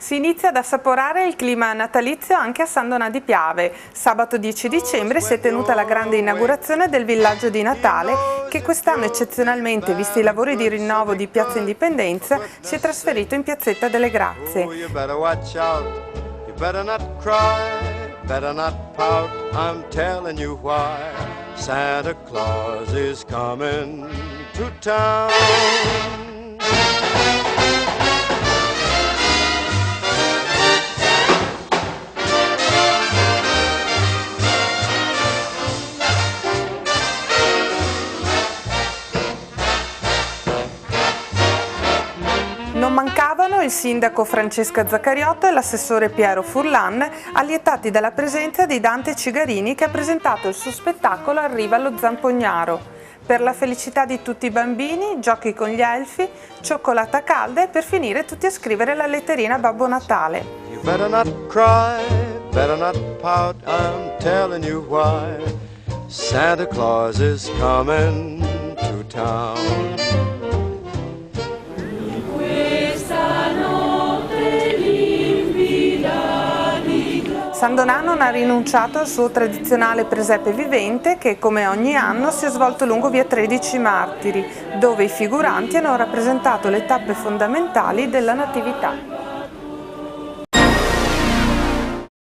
Si inizia ad assaporare il clima natalizio anche a San Donà di Piave. Sabato 10 dicembre si è tenuta la grande inaugurazione del villaggio di Natale che quest'anno eccezionalmente, visti i lavori di rinnovo di Piazza Indipendenza, si è trasferito in Piazzetta delle Grazie. Santa Claus is coming to town. Non mancavano il sindaco Francesca Zaccariotto e l'assessore Piero Furlan, allietati dalla presenza di Dante Cigarini che ha presentato il suo spettacolo Arriva allo Zampognaro. Per la felicità di tutti i bambini, giochi con gli elfi, cioccolata calda e per finire tutti a scrivere la letterina a Babbo Natale. You better not cry, better not pout, I'm telling you why. Santa Claus is coming to town. San Donà non ha rinunciato al suo tradizionale presepe vivente che, come ogni anno, si è svolto lungo via 13 Martiri, dove i figuranti hanno rappresentato le tappe fondamentali della Natività.